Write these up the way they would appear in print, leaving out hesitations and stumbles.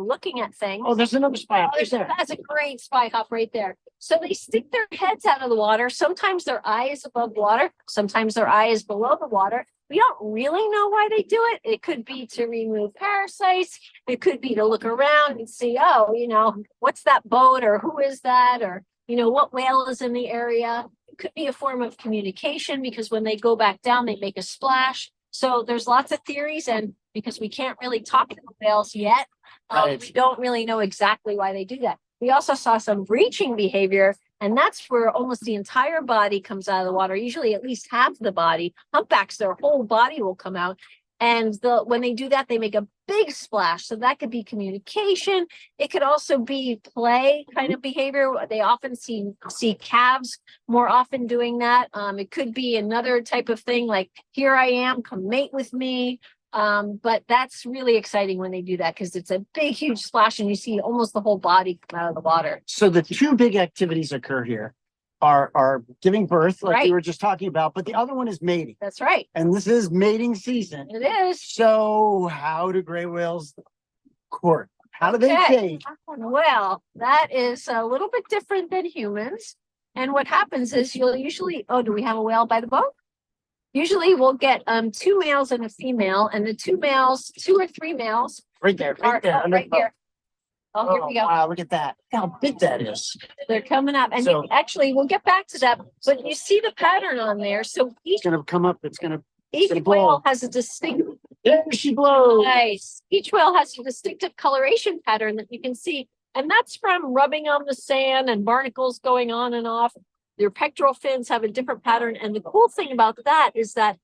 looking at things. Oh, there's another spy hop. That's a great spy hop right there. So they stick their heads out of the water. Sometimes their eye is above water. Sometimes their eye is below the water. We don't really know why they do it. It could be to remove parasites. It could be to look around and see, oh, you know, what's that boat, or who is that, or, you know, what whale is in the area. It could be a form of communication, because when they go back down, they make a splash. So there's lots of theories, and because we can't really talk to the whales yet, we don't really know exactly why they do that. We also saw some breaching behavior, and that's where almost the entire body comes out of the water, usually at least half the body. Humpbacks, their whole body will come out. And when they do that, they make a big splash. So that could be communication. It could also be play kind of behavior. They often see calves more often doing that. It could be another type of thing like, here I am, come mate with me. But that's really exciting when they do that, because it's a big, huge splash and you see almost the whole body come out of the water. So the two big activities occur here are giving birth, like you were just talking about, but the other one is mating. That's right. And this is mating season. It is. So how do gray whales court? How do they date? Well, that is a little bit different than humans. And what happens is you'll usually, do we have a whale by the boat? Usually we'll get two males and a female, and the two or three males. Right there. Right here. Oh, here we go. Wow, look at that. Look how big that is. They're coming up. And actually, we'll get back to that, but you see the pattern on there. So it's going to come up. Each whale has a distinct. There she blows. Nice. Each whale has a distinctive coloration pattern that you can see. And that's from rubbing on the sand and barnacles going on and off. Their pectoral fins have a different pattern. And the cool thing about that is that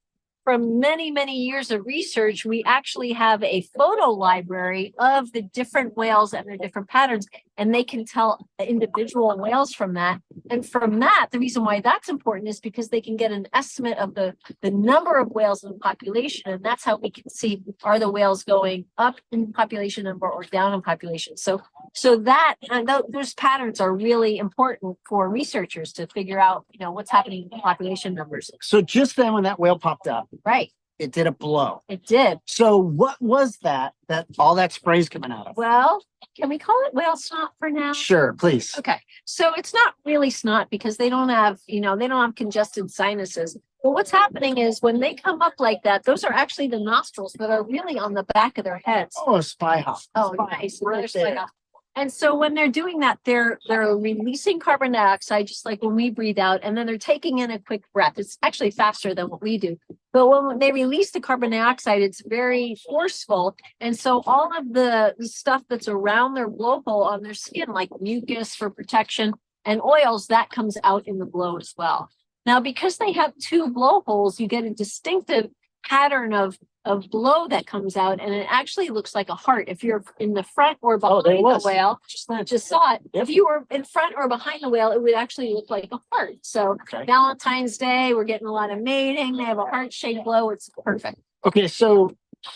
from many, many years of research, we actually have a photo library of the different whales and their different patterns, and they can tell individual whales from that. And from that, the reason why that's important is because they can get an estimate of the number of whales in the population, and that's how we can see, are the whales going up in population number or down in population. So that those patterns are really important for researchers to figure out, you know, what's happening in population numbers. So just then when that whale popped up, right, it did a blow. It did. So what was that all that spray's coming out of? Well, can we call it whale snot for now? Sure, please. Okay. So it's not really snot because they don't have congested sinuses. But what's happening is when they come up like that, those are actually the nostrils that are really on the back of their heads. Oh, a spy hop. Oh, nice. Right there. And so when they're doing that, they're releasing carbon dioxide, just like when we breathe out, and then they're taking in a quick breath. It's actually faster than what we do. But when they release the carbon dioxide, it's very forceful. And so all of the stuff that's around their blowhole on their skin, like mucus for protection and oils, that comes out in the blow as well. Now, because they have two blowholes, you get a distinctive pattern of blow that comes out, and it actually looks like a heart. If you're in the front or behind the whale, just saw it. Yep. If you were in front or behind the whale, it would actually look like a heart. So Valentine's Day, we're getting a lot of mating. They have a heart-shaped blow. It's perfect. Okay, so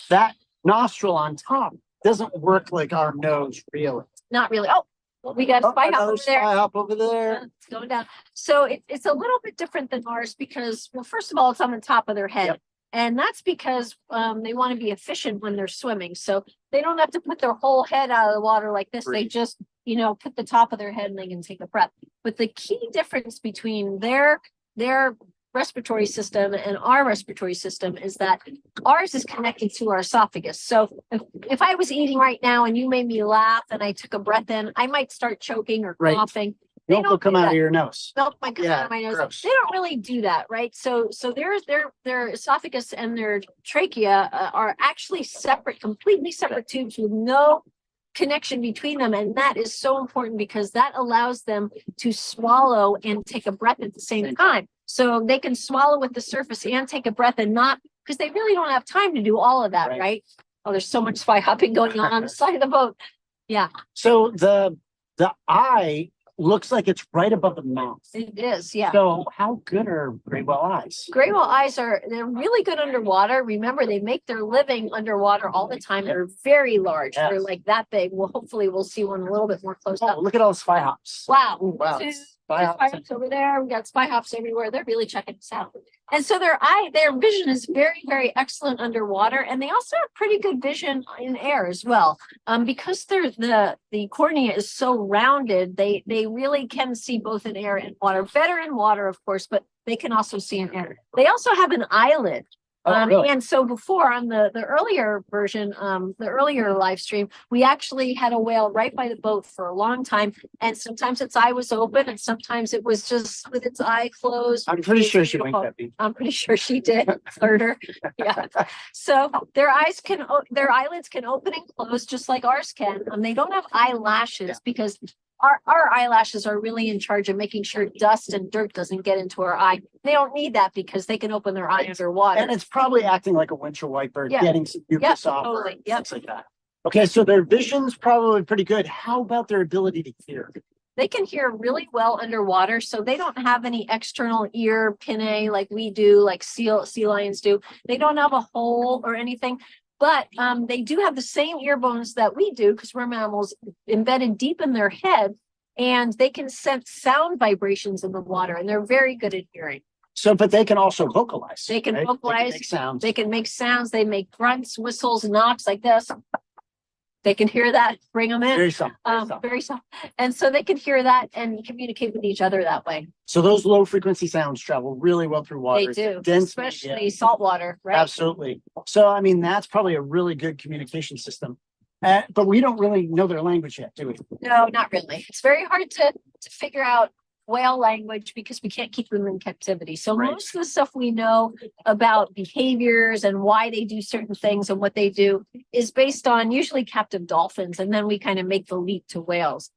that nostril on top doesn't work like our nose, really. Not really. Oh, we got a spy hop over there. Spy hop over there. It's going down. So it's a little bit different than ours because, well, first of all, it's on the top of their head. Yep. And that's because they want to be efficient when they're swimming. So they don't have to put their whole head out of the water like this. They just, put the top of their head and they can take a breath. But the key difference between their respiratory system and our respiratory system is that ours is connected to our esophagus. So if I was eating right now and you made me laugh and I took a breath in, I might start choking or coughing. Milk will come out of your nose. Milk might come out of my nose. Gross. They don't really do that, right? So their esophagus and their trachea are actually separate, completely separate tubes with no connection between them. And that is so important because that allows them to swallow and take a breath at the same time. So they can swallow with the surface and take a breath and not, because they really don't have time to do all of that, right? Oh, there's so much spy hopping going on the side of the boat. Yeah. So the eye looks like it's right above the mouth. It is, yeah. So how good are gray whale eyes? Gray whale eyes they're really good underwater. Remember, they make their living underwater all the time. They're very large. Yes. They're like that big. Well, hopefully we'll see one a little bit more close up. Look at all the spy hops. Wow. Ooh, wow. Spy hops over there. We got spy hops everywhere. They're really checking us out. And so their vision is very, very excellent underwater, and they also have pretty good vision in air as well. Because the cornea is so rounded, they really can see both in air and water. Better in water, of course, but they can also see in air. They also have an eyelid. Really? And so before on the earlier version, the earlier live stream, we actually had a whale right by the boat for a long time. And sometimes its eye was open and sometimes it was just with its eye closed. I'm pretty sure she winked at me. I'm pretty sure she did. Flirter. Yeah. So their eyelids can open and close just like ours can. They don't have eyelashes because our eyelashes are really in charge of making sure dust and dirt doesn't get into our eye. They don't need that because they can open their eye underwater. And it's probably acting like a windshield wiper, getting some mucus off, totally. things like that. Okay, so their vision's probably pretty good. How about their ability to hear? They can hear really well underwater, so they don't have any external ear pinnae like we do, like sea lions do. They don't have a hole or anything. But they do have the same ear bones that we do because we're mammals embedded deep in their head, and they can sense sound vibrations in the water, and they're very good at hearing. So, but they can also vocalize. They can vocalize. They can make sounds. They can make sounds. They make grunts, whistles, knocks like this. They can hear that, bring them in. Very soft. Very soft. And so they can hear that and communicate with each other that way. So those low frequency sounds travel really well through water. They do, Dense, especially salt water, right? Absolutely. So, I mean, that's probably a really good communication system. But we don't really know their language yet, do we? No, not really. It's very hard to figure out whale language because we can't keep them in captivity. So most of the stuff we know about behaviors and why they do certain things and what they do is based on usually captive dolphins, and then we kind of make the leap to whales.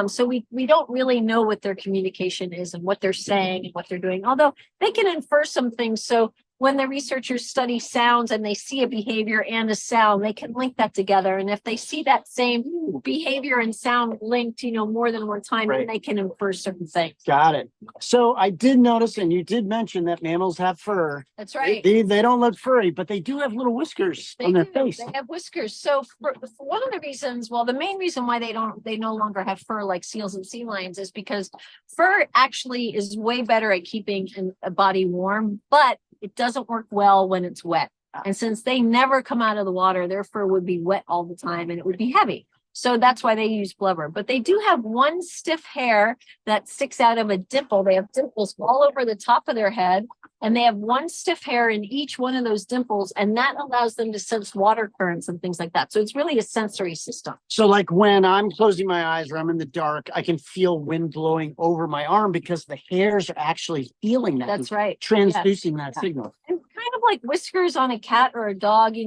So we don't really know what their communication is and what they're saying and what they're doing, although they can infer some things. So when the researchers study sounds and they see a behavior and a sound, they can link that together. And if they see that same behavior and sound linked, more than one time, then they can infer certain things. Got it. So I did notice, and you did mention that mammals have fur. That's right. They don't look furry, but they do have little whiskers on their face. They have whiskers. So for one of the reasons, well, the main reason why they no longer have fur like seals and sea lions is because fur actually is way better at keeping a body warm, but it doesn't work well when it's wet. And since they never come out of the water, their fur would be wet all the time and it would be heavy. So that's why they use blubber. But they do have one stiff hair that sticks out of a dimple. They have dimples all over the top of their head, and they have one stiff hair in each one of those dimples, and that allows them to sense water currents and things like that. So it's really a sensory system. So like when I'm closing my eyes or I'm in the dark, I can feel wind blowing over my arm because the hairs are actually feeling that. That's right. Transducing that signal. And kind of like whiskers on a cat or a dog,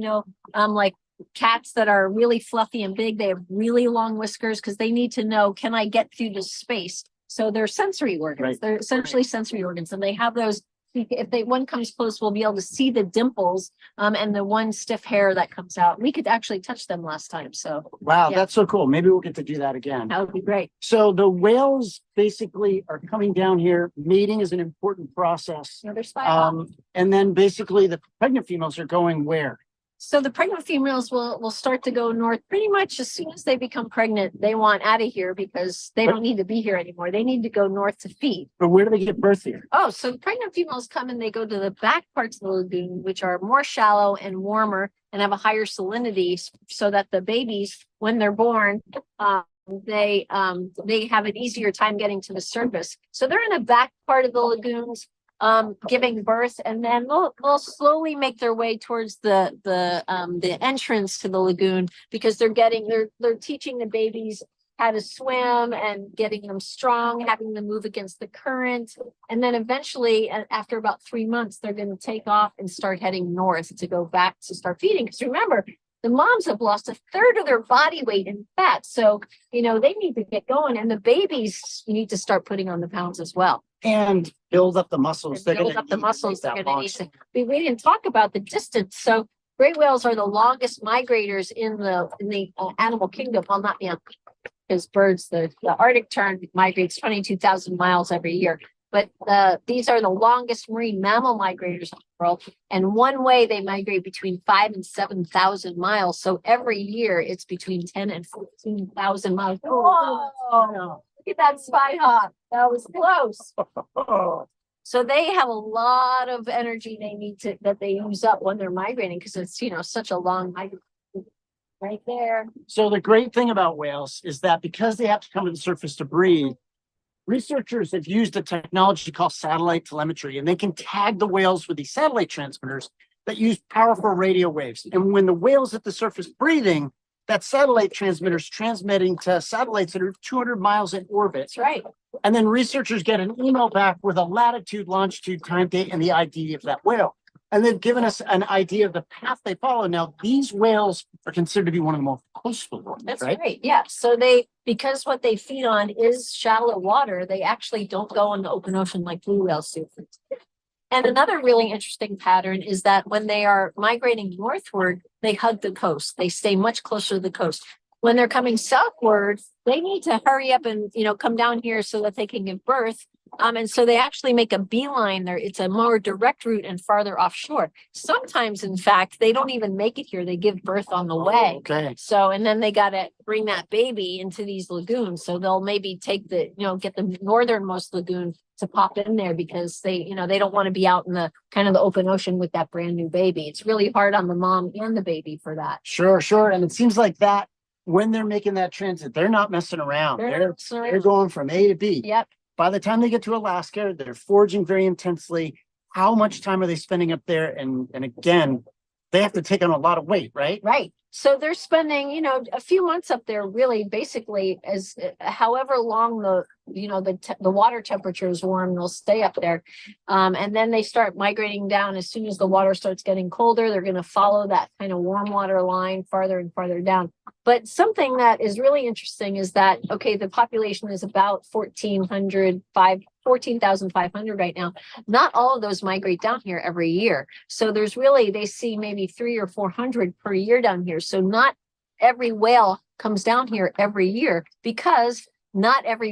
like cats that are really fluffy and big, they have really long whiskers because they need to know, can I get through this space? So they're sensory organs. They're essentially sensory organs, and they have those. If one comes close, we'll be able to see the dimples and the one stiff hair that comes out. We could actually touch them last time. So wow, that's so cool. Maybe we'll get to do that again. That would be great. So the whales basically are coming down here. Mating is an important process. And then basically the pregnant females are going where? So the pregnant females will start to go north pretty much as soon as they become pregnant. They want out of here because they don't need to be here anymore. They need to go north to feed. But where do they get birth here? Oh, so pregnant females come and they go to the back parts of the lagoon, which are more shallow and warmer and have a higher salinity, so that the babies, when they're born, they have an easier time getting to the surface. So they're in the back part of the lagoons, giving birth, and then they'll slowly make their way towards the entrance to the lagoon, because they're teaching the babies how to swim and getting them strong, having them move against the current. And then eventually, after about 3 months, they're going to take off and start heading north to go back to start feeding. Because remember, the moms have lost a third of their body weight in fat. So, they need to get going, and the babies need to start putting on the pounds as well. And build up the muscles. We didn't talk about the distance. So great whales are the longest migrators in the animal kingdom. Well, not because birds, the Arctic tern migrates 22,000 miles every year. But these are the longest marine mammal migrators in the world. And one way they migrate between 5,000 and 7,000 miles. So every year it's between 10 and 14,000 miles. Whoa! Look at that spy hawk. That was close. So they have a lot of energy they need that they use up when they're migrating because it's, such a long migrant right there. So the great thing about whales is that because they have to come to the surface to breathe, researchers have used a technology called satellite telemetry, and they can tag the whales with these satellite transmitters that use powerful radio waves. And when the whale's at the surface breathing, that satellite transmitter is transmitting to satellites that are 200 miles in orbit. That's right. And then researchers get an email back with a latitude, longitude, time, date, and the ID of that whale. And they've given us an idea of the path they follow. Now, these whales are considered to be one of the most coastal ones. That's right? right. Yeah. So because what they feed on is shallow water, they actually don't go in the open ocean like blue whales do. And another really interesting pattern is that when they are migrating northward, they hug the coast. They stay much closer to the coast. When they're coming southward, they need to hurry up and, come down here so that they can give birth. And so they actually make a beeline there. It's a more direct route and farther offshore. Sometimes, in fact, they don't even make it here. They give birth on the way. Okay. So, and then they got to bring that baby into these lagoons. So they'll maybe take get the northernmost lagoon to pop in there because they don't want to be out in the kind of the open ocean with that brand new baby. It's really hard on the mom and the baby for that. Sure. And it seems like that when they're making that transit, they're not messing around. They're going from A to B. Yep. By the time they get to Alaska, they're foraging very intensely. How much time are they spending up there? And again, they have to take on a lot of weight, right? Right. So they're spending, a few months up there, really, basically, as however long the water temperature is warm, they'll stay up there. And then they start migrating down. As soon as the water starts getting colder, they're going to follow that kind of warm water line farther and farther down. But something that is really interesting is that, okay, the population is about 14,500 right now. Not all of those migrate down here every year. So they see maybe 300 or 400 per year down here. So not every whale comes down here every year because not every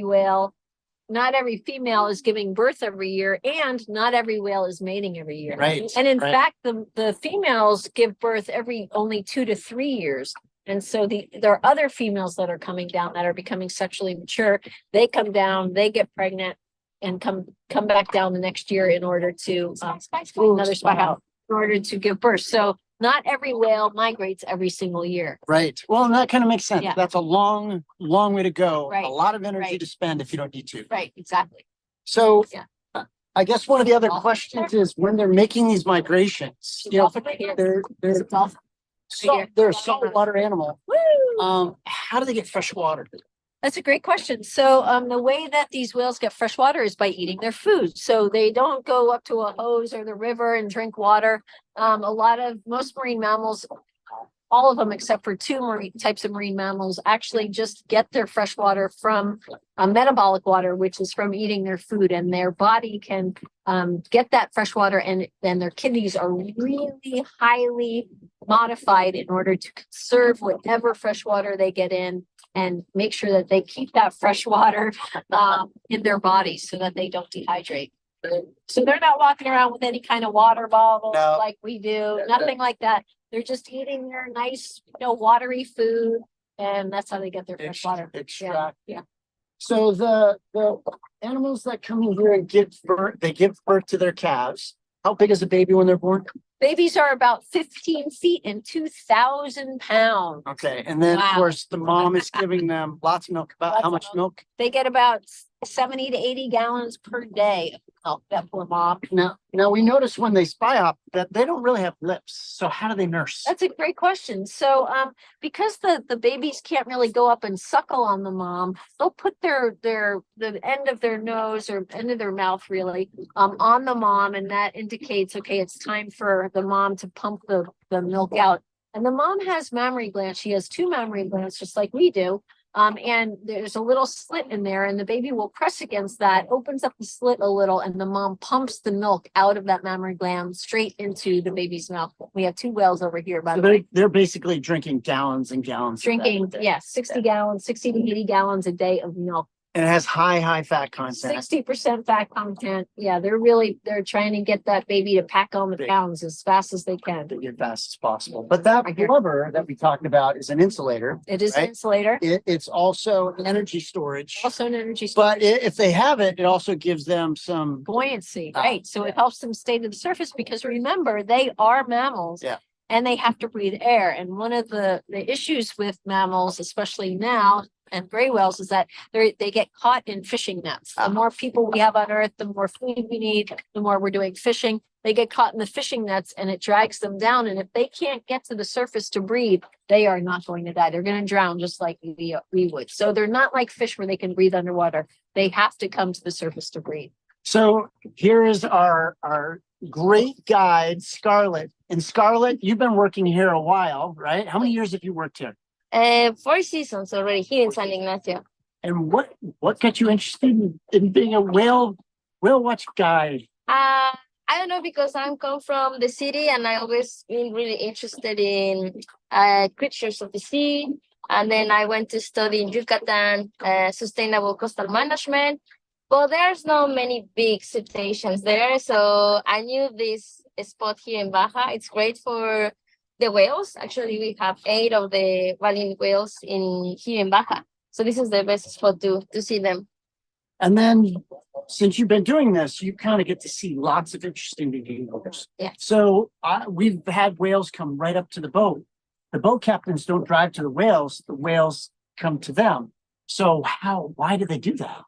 female is giving birth every year, and not every whale is mating every year. Right. And in fact, the females give birth every only 2 to 3 years. And so there are other females that are coming down that are becoming sexually mature. They come down, they get pregnant, and come back down the next year in order to another spot out in order to give birth. So not every whale migrates every single year. Right. Well, and that kind of makes sense. Yeah. That's a long way to go. Right. A lot of energy Right. to spend if you don't need to. Right. Exactly. So Yeah. I guess one of the other questions is when they're making these migrations, they're a saltwater animal. Woo! How do they get fresh water? That's a great question. So the way that these whales get fresh water is by eating their food. So they don't go up to a hose or the river and drink water. Most marine mammals, all of them except for two types of marine mammals, actually just get their fresh water from metabolic water, which is from eating their food, and their body can get that fresh water, and then their kidneys are really highly modified in order to conserve whatever fresh water they get in and make sure that they keep that fresh water in their bodies so that they don't dehydrate. So they're not walking around with any kind of water bottles like we do, nothing like that. They're just eating their nice, watery food, and that's how they get their fresh water. Yeah. So the animals that come in here and give birth to their calves. How big is a baby when they're born? Babies are about 15 feet and 2,000 pounds. Okay. And then, of course, the mom is giving them lots of milk. How much milk? They get about 70 to 80 gallons per day of milk, that poor mom. Now we notice when they spy hop that they don't really have lips. So how do they nurse? That's a great question. So because the babies can't really go up and suckle on the mom, they'll put the end of their nose or end of their mouth really on the mom, and that indicates, okay, it's time for the mom to pump the milk out. And the mom has mammary glands. She has 2 mammary glands, just like we do. And there's a little slit in there, and the baby will press against that, opens up the slit a little, and the mom pumps the milk out of that mammary gland straight into the baby's mouth. We have 2 whales over here, by the way. They're basically drinking gallons and gallons. Drinking, 60 gallons, 60 to 80 gallons a day of milk. And it has high fat content. 60% fat content. Yeah, they're trying to get that baby to pack on the pounds as fast as they can. As fast as possible. But that blubber that we talked about is an insulator. It is right? an insulator. It's also energy storage. Also an energy storage. But if they have it, it also gives them some buoyancy, right? So it helps them stay to the surface because remember, they are mammals. Yeah. And they have to breathe air. And one of the issues with mammals, especially now, and gray whales, is that they get caught in fishing nets. The more people we have on Earth, the more food we need, the more we're doing fishing. They get caught in the fishing nets and it drags them down. And if they can't get to the surface to breathe, they are not going to die. They're going to drown just like we would. So they're not like fish where they can breathe underwater. They have to come to the surface to breathe. So here is our great guide, Scarlett. And Scarlett, you've been working here a while, right? How many years have you worked here? 4 seasons already here in San Ignacio. And what got you interested in being a whale watch guide? I don't know, because I'm come from the city and I always been really interested in creatures of the sea. And then I went to study in Yucatan, sustainable coastal management. But there's not many big cetaceans there. So I knew this spot here in Baja. It's great for the whales. Actually, we have 8 of the baleen whales here in Baja. So this is the best spot to see them. And then since you've been doing this, you kind of get to see lots of interesting behaviors. Yeah. So we've had whales come right up to the boat. The boat captains don't drive to the whales come to them. So why do they do that?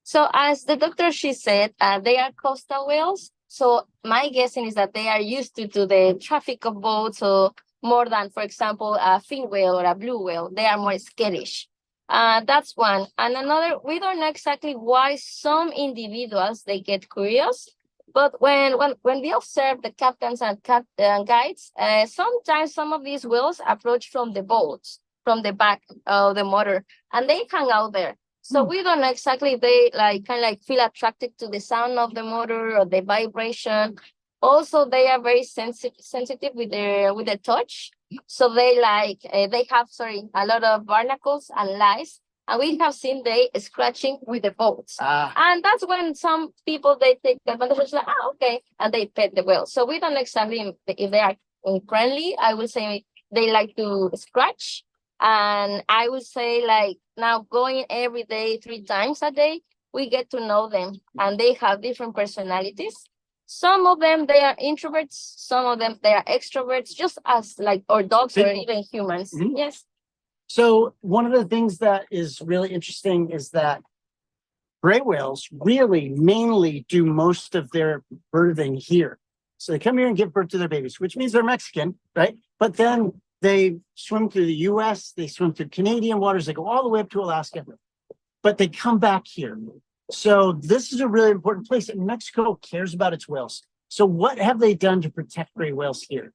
So as the doctor, she said, they are coastal whales. So my guessing is that they are used to the traffic of boats, so more than, for example, a fin whale or a blue whale. They are more skittish. That's one. And another, we don't know exactly why some individuals, they get curious. But when we observe the captains and guides, sometimes some of these whales approach from the boats, from the back of the motor, and they hang out there. So we don't know exactly if they kind of feel attracted to the sound of the motor or the vibration. Also, they are very sensitive with their touch. So they have a lot of barnacles and lice, and we have seen they scratching with the boats. And that's when some people, they take advantage, like, okay, and they pet the whale. So we don't know exactly if they are friendly. I would say they like to scratch. And I would say, now going every day, 3 times a day, we get to know them, and they have different personalities. Some of them, they are introverts. Some of them, they are extroverts, just as or dogs or even humans. Mm-hmm. Yes. So one of the things that is really interesting is that gray whales really mainly do most of their birthing here. So they come here and give birth to their babies, which means they're Mexican, right? But then they swim through the US, they swim through Canadian waters, they go all the way up to Alaska, but they come back here. So this is a really important place, and Mexico cares about its whales. So what have they done to protect gray whales here?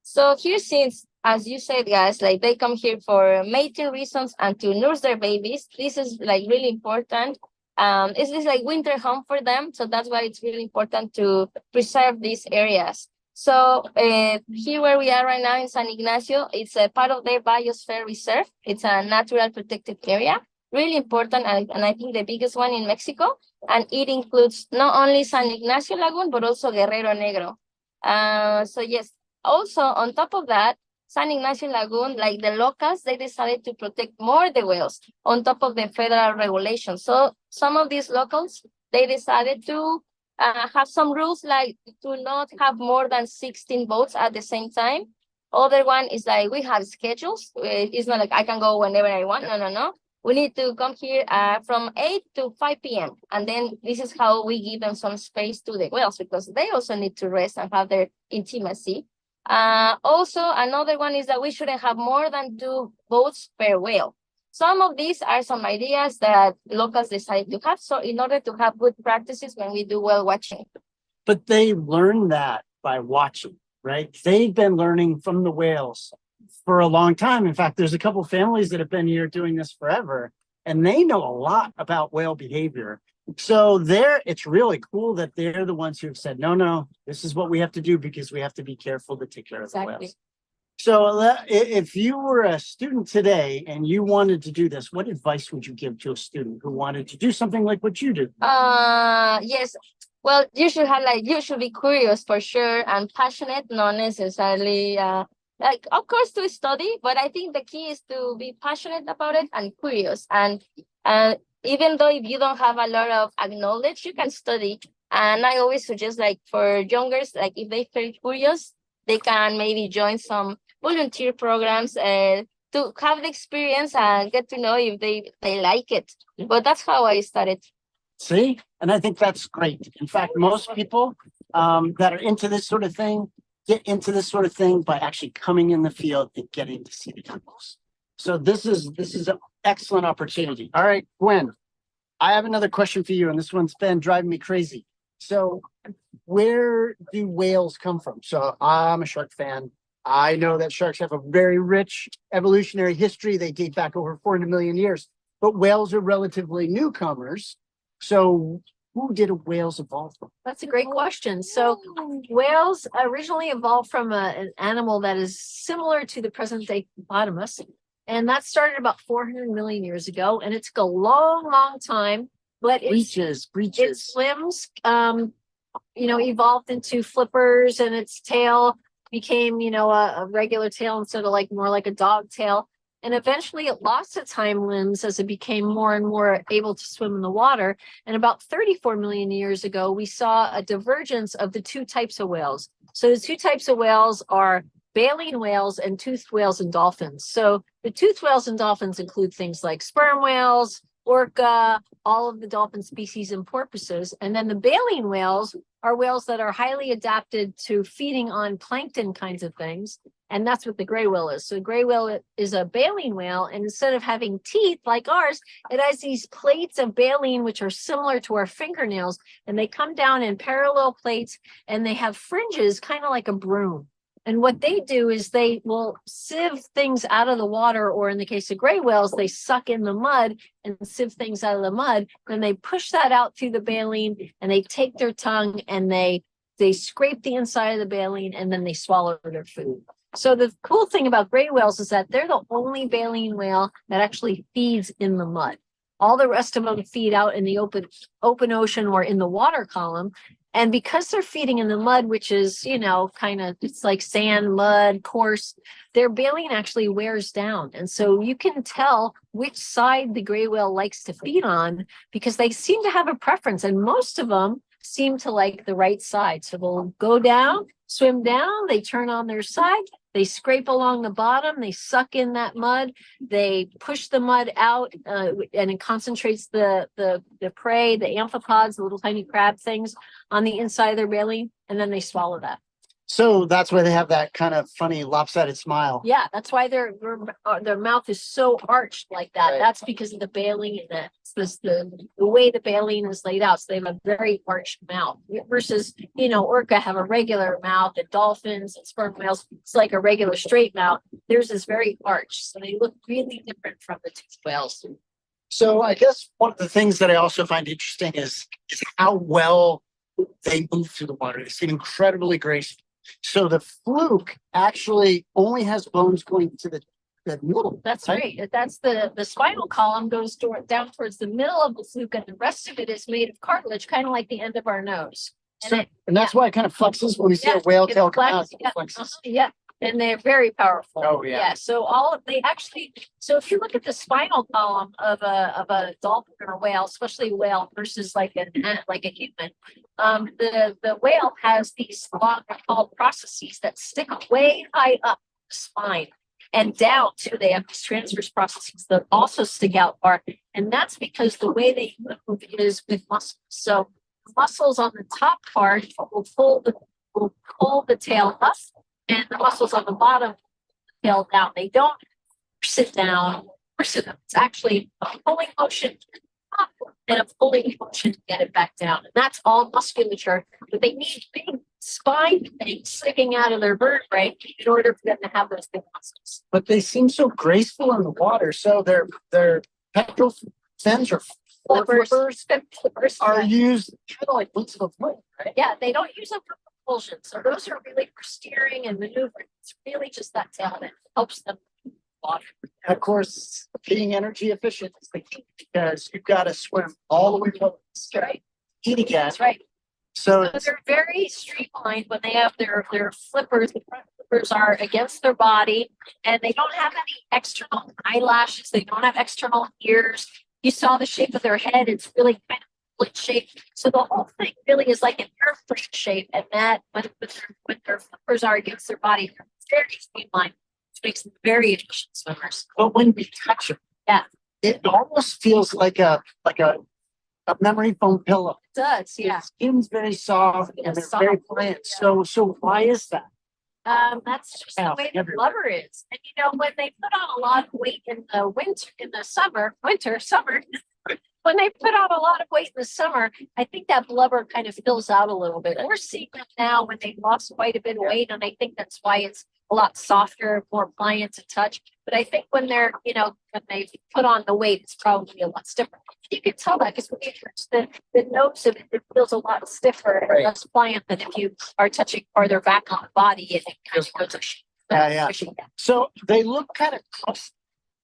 So here, since, as you said, guys, they come here for mating reasons and to nurse their babies. This is really important. It's this winter home for them. So that's why it's really important to preserve these areas. So here where we are right now in San Ignacio, it's a part of their biosphere reserve. It's a natural protected area, really important, and I think the biggest one in Mexico. And it includes not only San Ignacio Lagoon, but also Guerrero Negro. So yes, also on top of that, San Ignacio Lagoon, the locals, they decided to protect more the whales on top of the federal regulations. So some of these locals, they decided to have some rules, to not have more than 16 boats at the same time. Other one is we have schedules. It's not I can go whenever I want. No. We need to come here from 8 to 5 p.m. And then this is how we give them some space to the whales, because they also need to rest and have their intimacy. Also, another one is that we shouldn't have more than 2 boats per whale. Some of these are some ideas that locals decide to have, so in order to have good practices when we do whale watching. But they learn that by watching, right? They've been learning from the whales for a long time. In fact, there's a couple of families that have been here doing this forever, and they know a lot about whale behavior. So it's really cool that they're the ones who have said, no, this is what we have to do because we have to be careful to take care of the whales. So if you were a student today and you wanted to do this, what advice would you give to a student who wanted to do something like what you do? Yes. Well, you should be curious for sure and passionate, not necessarily like of course to study, but I think the key is to be passionate about it and curious. And even though if you don't have a lot of knowledge, you can study. And I always suggest like for youngers, like if they feel curious, they can maybe join some volunteer programs to have the experience and get to know if they like it. But that's how I started. See? And I think that's great. In fact, most people that are into this sort of thing get into this sort of thing by actually coming in the field and getting to see the animals. So this is an excellent opportunity. All right, Gwen, I have another question for you, and this one's been driving me crazy. So where do whales come from? So I'm a shark fan. I know that sharks have a very rich evolutionary history. They date back over 400 million years, but whales are relatively newcomers. So who did whales evolve from? That's a great question. So whales originally evolved from an animal that is similar to the present day hippopotamus. And that started about 400 million years ago. And it took a long, long time, but its limbs, evolved into flippers, and its tail became, a regular tail instead of more like a dog tail. And eventually it lost its hind limbs as it became more and more able to swim in the water. And about 34 million years ago, we saw a divergence of the two types of whales. So the two types of whales are baleen whales and toothed whales and dolphins. So the toothed whales and dolphins include things like sperm whales, orca, all of the dolphin species, and porpoises. And then the baleen whales are whales that are highly adapted to feeding on plankton kinds of things. And that's what the gray whale is. So gray whale is a baleen whale, and instead of having teeth like ours, it has these plates of baleen, which are similar to our fingernails, and they come down in parallel plates, and they have fringes, kind of like a broom. And what they do is they will sieve things out of the water, or in the case of gray whales, they suck in the mud and sieve things out of the mud. Then they push that out through the baleen, and they take their tongue and they scrape the inside of the baleen, and then they swallow their food. So the cool thing about gray whales is that they're the only baleen whale that actually feeds in the mud. All the rest of them feed out in the open ocean or in the water column. And because they're feeding in the mud, which is, it's like sand, mud, coarse, their baleen actually wears down. And so you can tell which side the gray whale likes to feed on because they seem to have a preference. And most of them seem to like the right side. So they'll go down, swim down, they turn on their side, they scrape along the bottom, they suck in that mud, they push the mud out, and it concentrates the prey, the amphipods, the little tiny crab things on the inside of their baleen, and then they swallow that. So that's why they have that kind of funny lopsided smile. Yeah, that's why their mouth is so arched like that. Right. That's because of the baleen and the way the baleen is laid out. So they have a very arched mouth versus, orca have a regular mouth, and dolphins and sperm whales, it's like a regular straight mouth. Theirs is very arched. So they look really different from the toothed whales. So I guess one of the things that I also find interesting is how well they move through the water. They seem incredibly graceful. So the fluke actually only has bones going to the middle. That's right. That's the spinal column goes down towards the middle of the fluke, and the rest of it is made of cartilage, kind of like the end of our nose. And that's why it kind of flexes when we see a whale tail come out. It flexes. Yeah. And they're very powerful. Oh yeah. So if you look at the spinal column of a dolphin or a whale, especially a whale versus like a human, the whale has these long called processes that stick way high up the spine and down too. They have these transverse processes that also stick out far, and that's because the way they move is with muscles. So muscles on the top part will pull the tail up, and the muscles on the bottom tail down. They don't sit down or sit up. It's actually a pulling motion up and a pulling motion to get it back down. And that's all musculature, but they need big spine things sticking out of their vertebrae in order for them to have those big muscles. But they seem so graceful in the water. So their pectoral fins or flippers are used kind of like boots of wood, right? Yeah, they don't use them for propulsion. So those are really for steering and maneuvering. It's really just that tail that helps them water. Of course, being energy efficient is the key because you've got to swim all the way to That's right. eat again. That's right. So So they're very streamlined when they have their flippers. The front flippers are against their body, and they don't have any external eyelashes. They don't have external ears. You saw the shape of their head; it's really kind of split shape. So the whole thing really is like an airplane shape, and that when their flippers are against their body, they're very streamlined, which makes them very efficient swimmers. but when we touch them, Yeah. it almost feels like a memory foam pillow. It does, yeah. The skin's very soft Yeah, and they're soft, very pliant. yeah. So why is that? That's just the Yeah, way the everywhere. blubber is. And you know, when they put on a lot of weight in the summer, when they put on a lot of weight in the summer, I think that blubber kind of fills out a little bit. We're seeing them now when they've lost quite a bit of weight, and I think that's why it's a lot softer, more pliant to touch. But I think when they're, when they put on the weight, it's probably a lot stiffer. You can tell that because when you touch the nose of it, it feels a lot stiffer and Right. less pliant than if you are touching farther back on the body and it kind of goes Yeah. pushing down. So they look kind of crusty.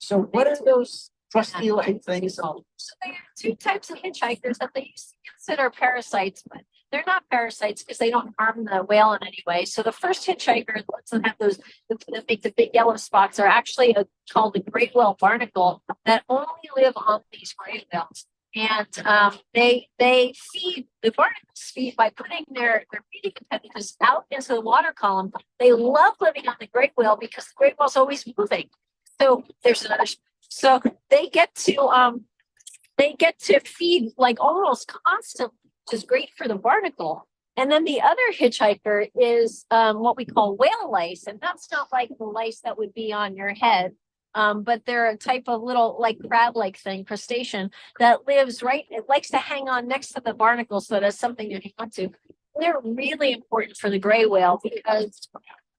So what are those crusty like things? So there are two types of hitchhikers that they used to consider parasites, but they're not parasites because they don't harm the whale in any way. So the first hitchhiker, the ones that have those that make the big yellow spots, are actually called the great whale barnacle that only live on these great whales. And they feed, the barnacles feed by putting their feeding appendages out into the water column. They love living on the great whale because the great whale's always moving. So there's another. So they get to feed like almost constantly, which is great for the barnacle. And then the other hitchhiker is what we call whale lice, and that's not like the lice that would be on your head. But they're a type of little like crab-like thing, crustacean, that lives right. It likes to hang on next to the barnacle, so that's something to hang on to. They're really important for the gray whale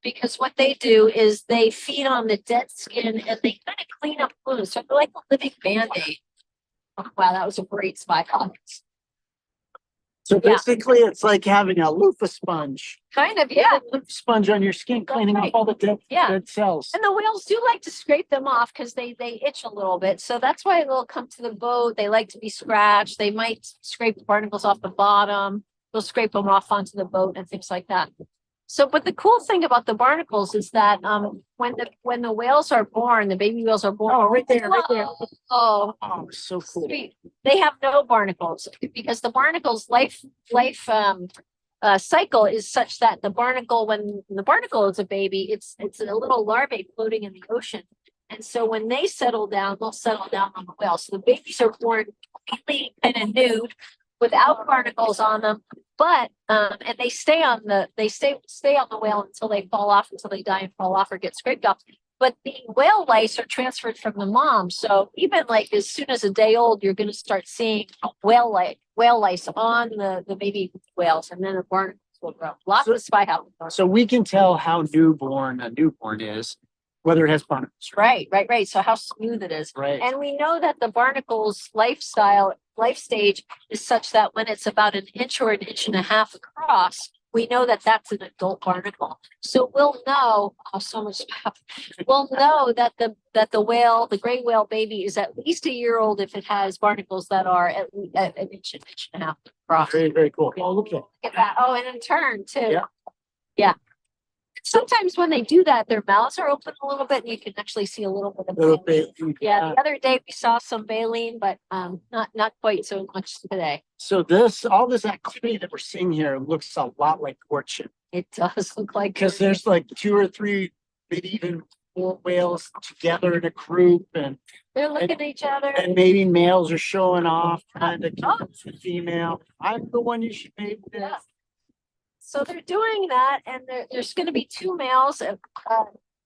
because what they do is they feed on the dead skin and they kind of clean up wounds. So they're like a living Band-Aid. Oh, wow, that was a great spy comment. So Yeah. basically it's like having a loofah sponge. Kind of, yeah. Loofah sponge on your skin, cleaning right. up all the dead cells. And the whales do like to scrape them off because they itch a little bit. So that's why they'll come to the boat. They like to be scratched. They might scrape the barnacles off the bottom. They'll scrape them off onto the boat and things like that. So, but the cool thing about the barnacles is that when the whales are born, the baby whales are born. Oh, right there. Oh, Oh, so cool. sweet. They have no barnacles because the barnacles life cycle is such that the barnacle, when the barnacle is a baby, it's a little larvae floating in the ocean. And so when they settle down, they'll settle down on the whale. So the babies are born completely kind of nude without barnacles on them, but and they stay on the whale until they fall off, until they die and fall off or get scraped off. But the whale lice are transferred from the mom. So even like as soon as a day old, you're going to start seeing whale lice on the baby whales, and then the barnacles will grow. Lots of spy house. So we can tell how newborn a newborn is, whether it has barnacles. Right. So how smooth it is. Right. And we know that the barnacle's life stage is such that when it's about an inch or an inch and a half across, we know that that's an adult barnacle. So we'll know, we'll know that the gray whale baby is at least a year old if it has barnacles that are at an inch and a half across. Very, very cool. Oh, look at Look at that. Oh, and in turn too. Yeah. Yeah. Sometimes when they do that, their mouths are open a little bit and you can actually see a little bit of baleen. Yeah, the other day we saw some baleen, but not quite so much today. So all this activity that we're seeing here looks a lot like courtship. It does look like Because there's like 2 or 3, maybe even 4 whales together in a group, and they're looking at each other. and maybe males are showing off, trying to keep the female. I'm the one you should mate with. Yeah. So they're doing that, and there's going to be 2 males.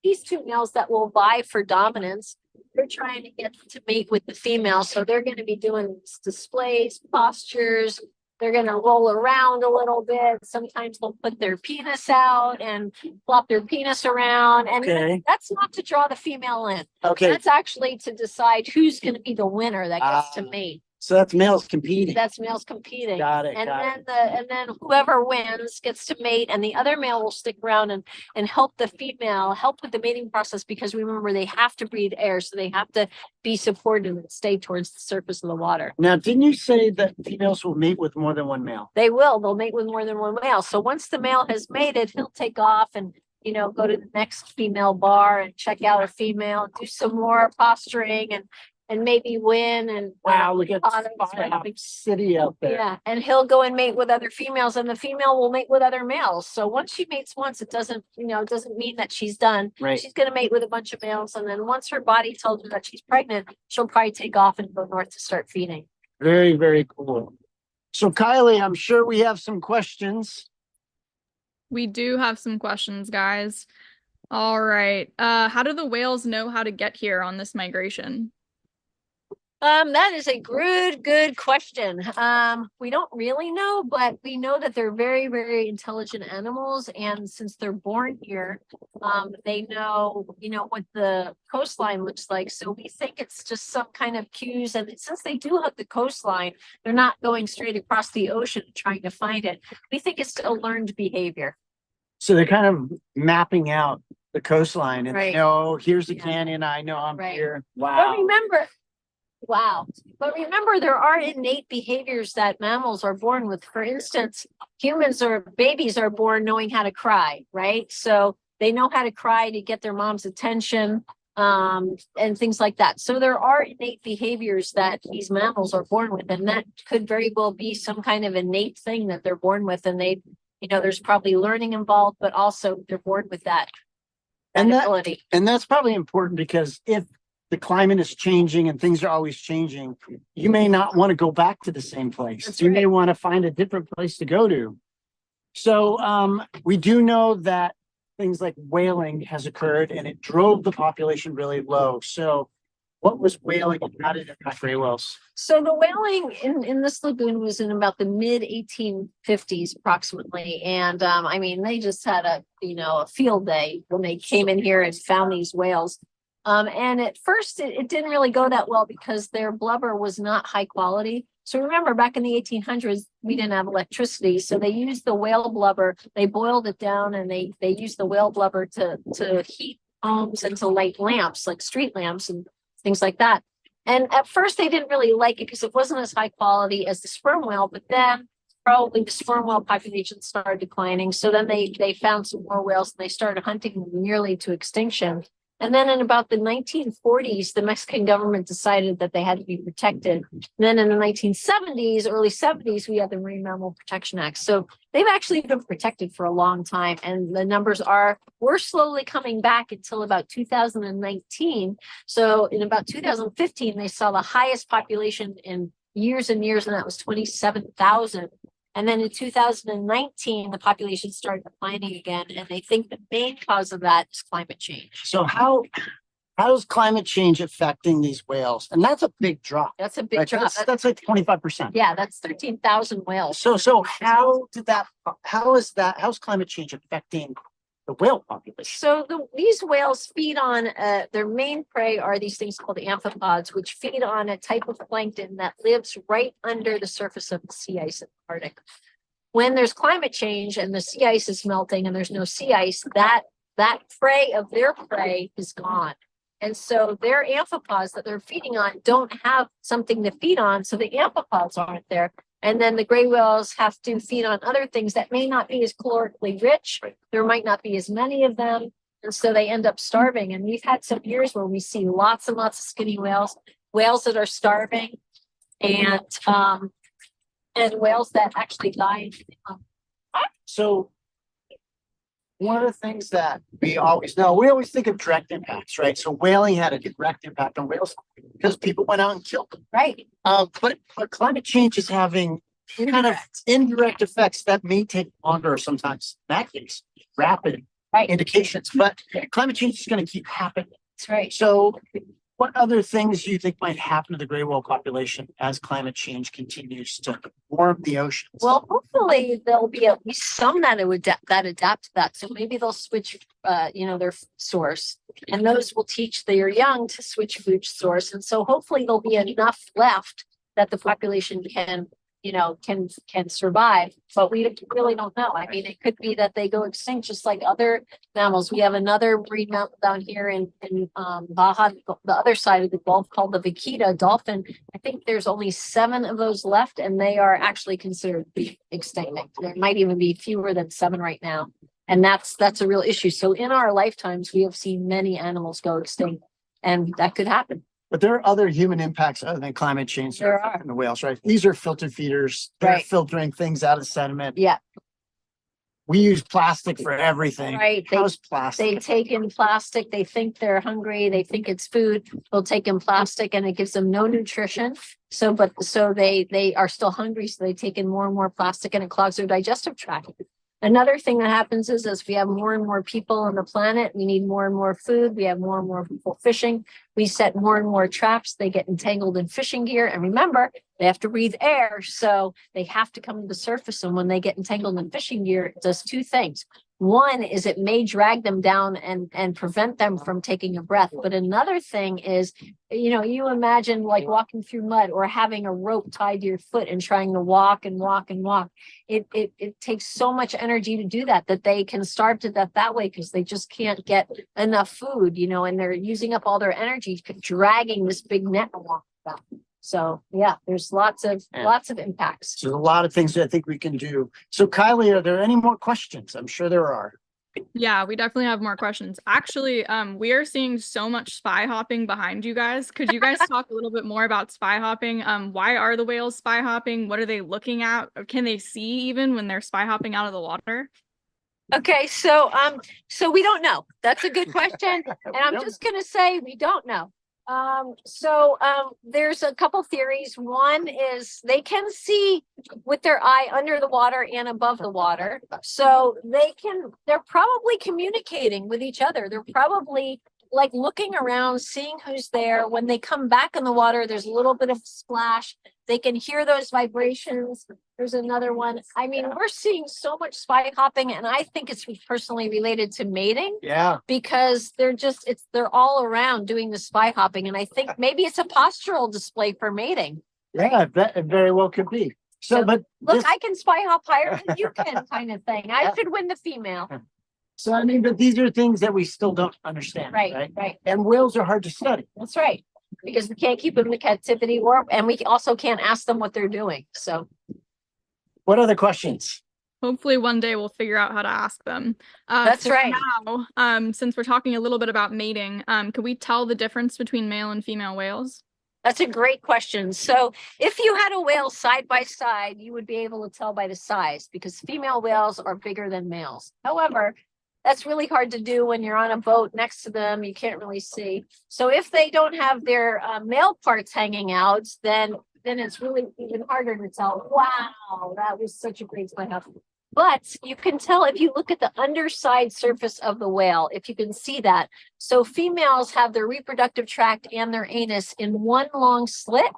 These 2 males that will vie for dominance. They're trying to get to mate with the female, so they're going to be doing displays, postures. They're going to roll around a little bit. Sometimes they'll put their penis out and flop their penis around, and Okay. that's not to draw the female in. Okay. That's actually to decide who's going to be the winner that gets to mate. So that's males competing. That's males competing. Got it. And got then it. and then whoever wins gets to mate, and the other male will stick around and help the female, help with the mating process, because remember, they have to breathe air, so they have to be supported and stay towards the surface of the water. Now, didn't you say that females will mate with more than one male? They will. They'll mate with more than one male. So once the male has mated, he'll take off and, you know, go to the next female bar and check out a female, do some more posturing and maybe win. And Wow, look at honors Firehawk for- City out there. yeah, and he'll go and mate with other females, and the female will mate with other males. So once she mates once, it doesn't, you know, it doesn't mean that she's done. Right. She's going to mate with a bunch of males, and then once her body tells her that she's pregnant, she'll probably take off and go north to start feeding. Very, very cool. So Kylie, I'm sure we have some questions. We do have some questions, guys. All right. How do the whales know how to get here on this migration? That is a good question. We don't really know, but we know that they're very, very intelligent animals. And since they're born here, they know, you know, what the coastline looks like. So we think it's just some kind of cues. And since they do have the coastline, they're not going straight across the ocean trying to find it. We think it's a learned behavior. So they're kind of mapping out the coastline and Right. they know, here's the Yeah. canyon. I know I'm Right. here. But Wow. remember, there are innate behaviors that mammals are born with. For instance, babies are born knowing how to cry, right? So they know how to cry to get their mom's attention, and things like that. So there are innate behaviors that these mammals are born with, and that could very well be some kind of innate thing that they're born with. And they, you know, there's probably learning involved, but also they're born with that And that- ability. And that's probably important because if the climate is changing and things are always changing, you may not want to go back to the same place. That's You may right. want to find a different place to go to. So we do know that things like whaling has occurred and it drove the population really low. So what was whaling and how did it impact gray whales? So the whaling in this lagoon was in about the mid 1850s approximately. And I mean, they just had a field day when they came in here and found these whales. And at first it didn't really go that well because their blubber was not high quality. So remember, back in the 1800s, we didn't have electricity. So they used the whale blubber, they boiled it down, and they used the whale blubber to heat homes and to light lamps, like street lamps and things like that. And at first they didn't really like it because it wasn't as high quality as the sperm whale, but then probably the sperm whale population started declining. So then they found some more whales and they started hunting them nearly to extinction. And then in about the 1940s, the Mexican government decided that they had to be protected. And then in the 1970s, early 70s, we had the Marine Mammal Protection Act. So they've actually been protected for a long time. And the numbers we're slowly coming back until about 2019. So in about 2015, they saw the highest population in years and years, and that was 27,000. And then in 2019, the population started declining again. And they think the main cause of that is climate change. So how is climate change affecting these whales? And that's a big drop. That's a big Right? drop. That's like 25%. Yeah, that's 13,000 whales. So how's climate change affecting the whale population? So these whales feed on, their main prey are these things called amphipods, which feed on a type of plankton that lives right under the surface of the sea ice in the Arctic. When there's climate change and the sea ice is melting and there's no sea ice, that prey of their prey is gone. And so their amphipods that they're feeding on don't have something to feed on, so the amphipods aren't there. And then the gray whales have to feed on other things that may not be as calorically rich. There might not be as many of them. And so they end up starving. And we've had some years where we see lots and lots of skinny whales that are starving, and whales that actually die. So one of the things that we always think of direct impacts, right? So whaling had a direct impact on whales because people went out and killed them. Right. But climate change is having kind of indirect effects that may take longer or sometimes, in that case, rapid indications. But climate change is going to keep happening. That's right. So what other things do you think might happen to the gray whale population as climate change continues to warm the oceans? Well, hopefully there'll be at least some that adapt to that. So maybe they'll switch, their source, and those will teach their young to switch food source. And so hopefully there'll be enough left that the population can, can survive, but we really don't know. I mean, it could be that they go extinct just like other mammals. We have another breed mammal down here in Baja, the other side of the Gulf, called the vaquita dolphin. I think there's only 7 of those left, and they are actually considered to be extinct. There might even be fewer than 7 right now. And that's a real issue. So in our lifetimes, we have seen many animals go extinct, and that could happen. But there are other human impacts other than climate change. There are. In the whales, right? These are filter feeders. They're Right. filtering things out of sediment. Yeah, We use plastic for everything. right. How's plastic? They take in plastic. They think they're hungry. They think it's food. They'll take in plastic, and it gives them no nutrition. So they are still hungry. So they take in more and more plastic, and it clogs their digestive tract. Another thing that happens is as we have more and more people on the planet, we need more and more food. We have more and more people fishing. We set more and more traps. They get entangled in fishing gear. And remember, they have to breathe air. So they have to come to the surface. And when they get entangled in fishing gear, it does 2 things. One is it may drag them down and prevent them from taking a breath. But another thing is, you imagine like walking through mud or having a rope tied to your foot and trying to walk and walk and walk. It takes so much energy to do that they can starve to death that way because they just can't get enough food, and they're using up all their energy dragging this big net along with them. So yeah, there's lots of impacts. So there's a lot of things that I think we can do. So Kylie, are there any more questions? I'm sure there are. Yeah, we definitely have more questions. Actually, we are seeing so much spy hopping behind you guys. Could you guys talk a little bit more about spy hopping? Why are the whales spy hopping? What are they looking at? Or can they see even when they're spy hopping out of the water? Okay, so we don't know. That's a good question. And I'm just gonna say we don't know. There's a couple theories. One is they can see with their eye under the water and above the water. So they're probably communicating with each other. They're probably like looking around, seeing who's there. When they come back in the water, there's a little bit of splash. They can hear those vibrations. There's another one. I mean, we're seeing so much spy hopping, and I think it's personally related to mating. Yeah. Because they're all around doing the spy hopping. And I think maybe it's a postural display for mating. Yeah, that very well could be. So, but look, I can spy hop higher than you can, kind of thing. I should win the female. So, I mean, but these are things that we still don't understand. Right. And whales are hard to study. That's right. Because we can't keep them in captivity, and we also can't ask them what they're doing. So, what other questions? Hopefully one day we'll figure out how to ask them. That's so right. Now, since we're talking a little bit about mating, can we tell the difference between male and female whales? That's a great question. So if you had a whale side by side, you would be able to tell by the size because female whales are bigger than males. However, that's really hard to do when you're on a boat next to them. You can't really see. So if they don't have their male parts hanging out, then it's really even harder to tell. Wow, that was such a great spy hop. But you can tell if you look at the underside surface of the whale, if you can see that. So females have their reproductive tract and their anus in one long slit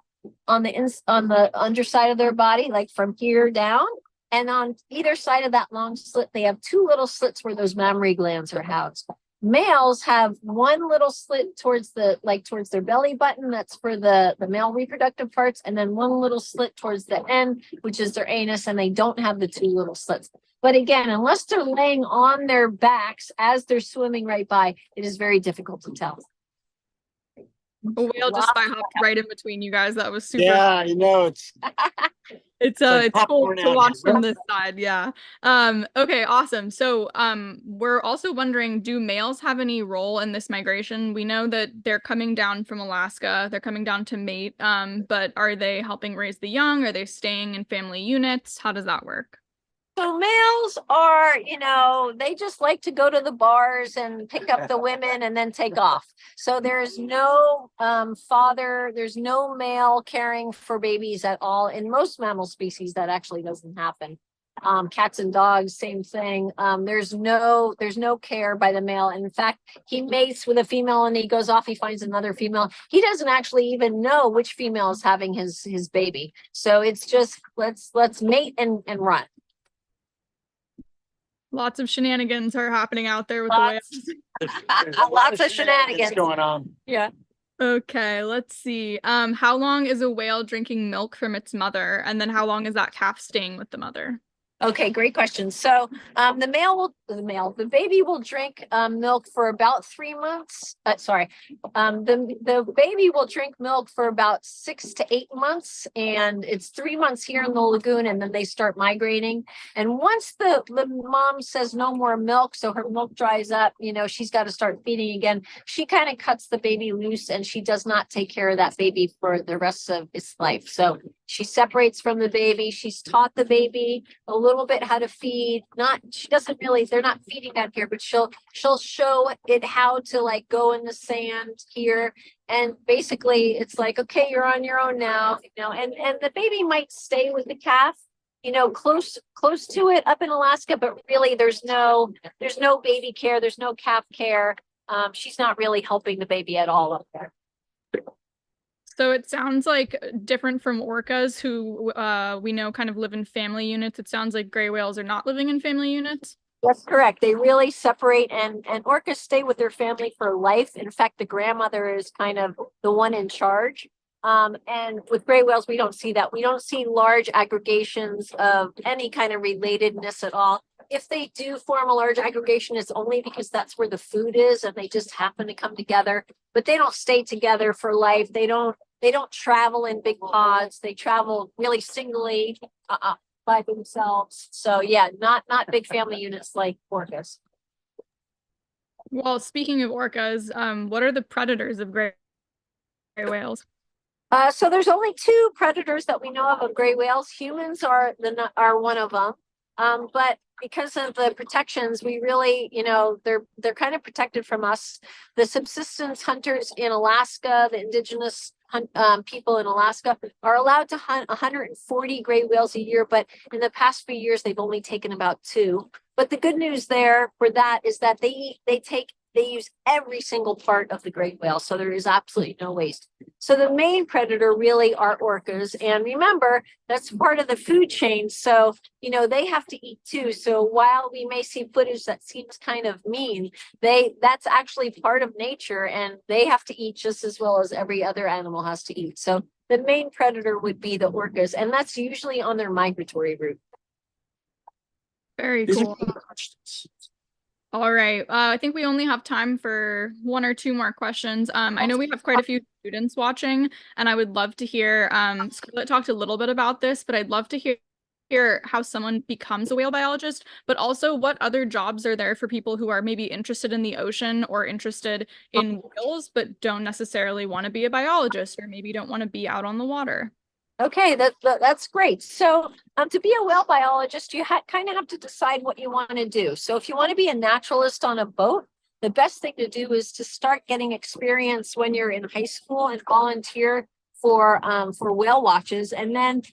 on the underside of their body, like from here down. And on either side of that long slit, they have 2 little slits where those mammary glands are housed. Males have one little slit towards their belly button. That's for the male reproductive parts. And then one little slit towards the end, which is their anus. And they don't have the 2 little slits. But again, unless they're laying on their backs as they're swimming right by, it is very difficult to tell. A whale just spy hopped right in between you guys. That was super. Yeah, it's it's like cool popcorn to watch action. from this side. Yeah. Okay, awesome. So we're also wondering, do males have any role in this migration? We know that they're coming down from Alaska, they're coming down to mate, but are they helping raise the young? Are they staying in family units? How does that work? So males are, they just like to go to the bars and pick up the women and then take off. So there's no there's no male caring for babies at all. In most mammal species, that actually doesn't happen. Cats and dogs, same thing. There's no care by the male. And in fact, he mates with a female and he goes off, he finds another female. He doesn't actually even know which female is having his baby. So it's just, let's mate and run. Lots of shenanigans are happening out there with the whales. There's a lot Lots of shenanigans going on. Yeah. Okay, let's see. How long is a whale drinking milk from its mother? And then how long is that calf staying with the mother? Okay, great question. So the baby will drink milk for about 3 months. The baby will drink milk for about 6 to 8 months, and it's 3 months here in the lagoon, and then they start migrating. And once the mom says no more milk, so her milk dries up, she's got to start feeding again. She kind of cuts the baby loose, and she does not take care of that baby for the rest of its life. So she separates from the baby. She's taught the baby a little bit how to feed. They're not feeding down here, but she'll show it how to like go in the sand here. And basically it's like, okay, you're on your own now, and the baby might stay with the calf, close to it up in Alaska, but really there's no baby care, there's no calf care. She's not really helping the baby at all up there. So it sounds like different from orcas who we know kind of live in family units. It sounds like gray whales are not living in family units. That's correct. They really separate, and orcas stay with their family for life. In fact, the grandmother is kind of the one in charge. And with gray whales, we don't see that. We don't see large aggregations of any kind of relatedness at all. If they do form a large aggregation, it's only because that's where the food is and they just happen to come together, but they don't stay together for life. They don't travel in big pods. They travel really singly by themselves. So yeah, not big family units like orcas. Well, speaking of orcas, what are the predators of gray whales? So there's only two predators that we know of gray whales. Humans are one of them. But because of the protections, we really, they're kind of protected from us. The subsistence hunters in Alaska, the indigenous people in Alaska, are allowed to hunt 140 gray whales a year, but in the past few years, they've only taken about 2. But the good news there for that is that they use every single part of the gray whale, so there is absolutely no waste. So the main predator really are orcas, and remember, that's part of the food chain, so they have to eat too. So while we may see footage that seems kind of mean, that's actually part of nature, and they have to eat just as well as every other animal has to eat. So the main predator would be the orcas, and that's usually on their migratory route. Very cool. All right. I think we only have time for 1 or 2 more questions. I know we have quite a few students watching, and I would love to hear, Scarlett talked a little bit about this, but I'd love to hear how someone becomes a whale biologist, but also what other jobs are there for people who are maybe interested in the ocean or interested in whales, but don't necessarily want to be a biologist or maybe don't want to be out on the water. Okay, that's great. So to be a whale biologist, you kind of have to decide what you want to do. So if you want to be a naturalist on a boat, the best thing to do is to start getting experience when you're in high school and volunteer for whale watches, and then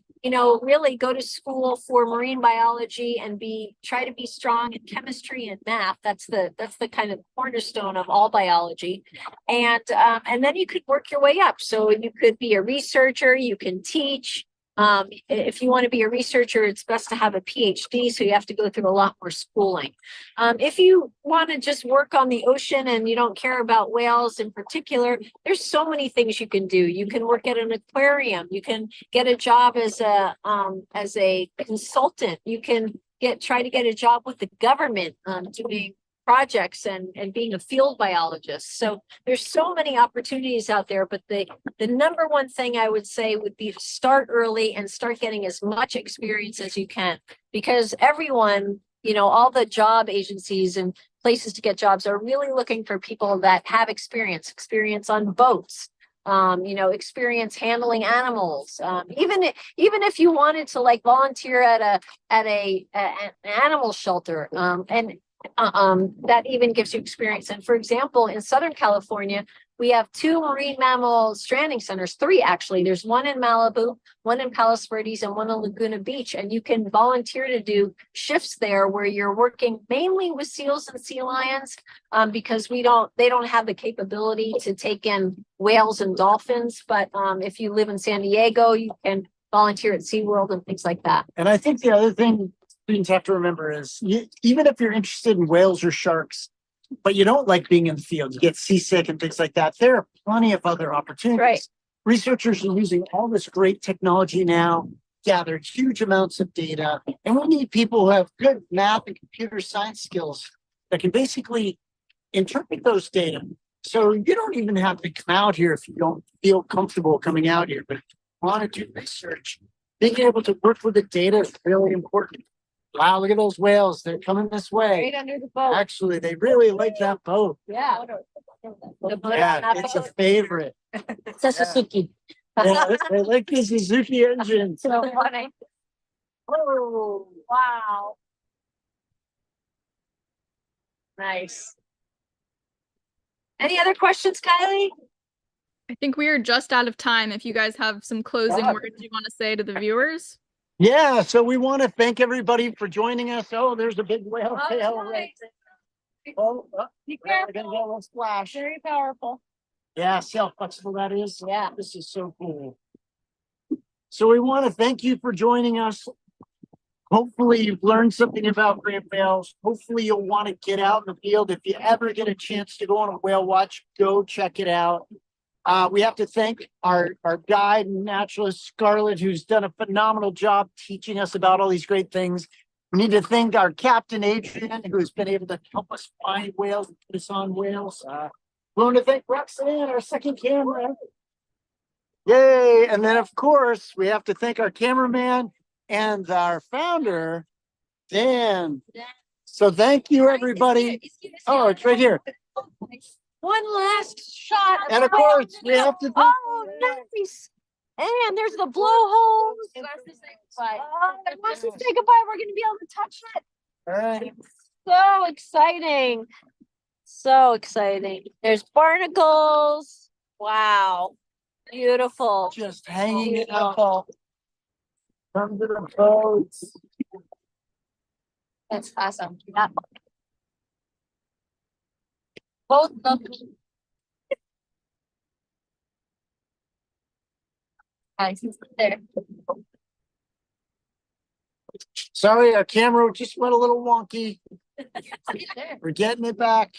really go to school for marine biology and try to be strong in chemistry and math. That's the kind of cornerstone of all biology. And then you could work your way up. So you could be a researcher, you can teach. If you want to be a researcher, it's best to have a PhD, so you have to go through a lot more schooling. If you want to just work on the ocean and you don't care about whales in particular, there's so many things you can do. You can work at an aquarium. You can get a job as a consultant. You can try to get a job with the government doing projects and being a field biologist. So there's so many opportunities out there, but the number one thing I would say would be to start early and start getting as much experience as you can, because everyone, all the job agencies and places to get jobs are really looking for people that have experience on boats, experience handling animals. Even if you wanted to like volunteer at an animal shelter, that even gives you experience. And for example, in Southern California, we have 2 marine mammal stranding centers, 3 actually. There's one in Malibu, one in Palos Verdes, and one in Laguna Beach. And you can volunteer to do shifts there where you're working mainly with seals and sea lions, because they don't have the capability to take in whales and dolphins. But if you live in San Diego, you can volunteer at SeaWorld and things like that. And I think the other thing students have to remember is even if you're interested in whales or sharks, but you don't like being in the field, you get seasick and things like that, there are plenty of other opportunities. Right. Researchers are using all this great technology now, gather huge amounts of data, and we need people who have good math and computer science skills that can basically interpret those data. So you don't even have to come out here if you don't feel comfortable coming out here, but if you want to do research, being able to work with the data is really important. Wow, look at those whales. They're coming this way. Right under the boat. Actually, they really like that boat. Yeah. The boat on Yeah, that it's a boat. favorite. It's a Suzuki. Yeah, they like the Suzuki engine. So funny. Oh, Wow. Nice. Any other questions, Kylie? I think we are just out of time. If you guys have some closing Yeah. words you want to say to the viewers. yeah, so we want to thank everybody for joining us. Oh, there's a big whale Oh, tail nice. right there. Oh, Be we're gonna careful. get a little splash. Very powerful. Yeah, see how flexible that is? Yeah. This is so cool. So we want to thank you for joining us. Hopefully you've learned something about great whales. Hopefully you'll want to get out in the field. If you ever get a chance to go on a whale watch, go check it out. We have to thank our guide and naturalist, Scarlett, who's done a phenomenal job teaching us about all these great things. We need to thank our captain, Adrian, who's been able to help us find whales and put us on whales. We want to thank Roxanne, our second camera. Yay! And then, of course, we have to thank our cameraman and our founder, Dan. So thank you, everybody. Oh, it's right here. One last shot. And of course, we have to thank. Oh, nice. And there's the blowholes. It wants to say It wants to say goodbye. We're going to be able to touch it. All right. So exciting. So exciting. There's barnacles. Wow. Beautiful. Just hanging it up. Come to the boats. That's awesome. Yeah. Both lovely. Nice. There. Sorry, our camera just went a little wonky. There. We're getting it back.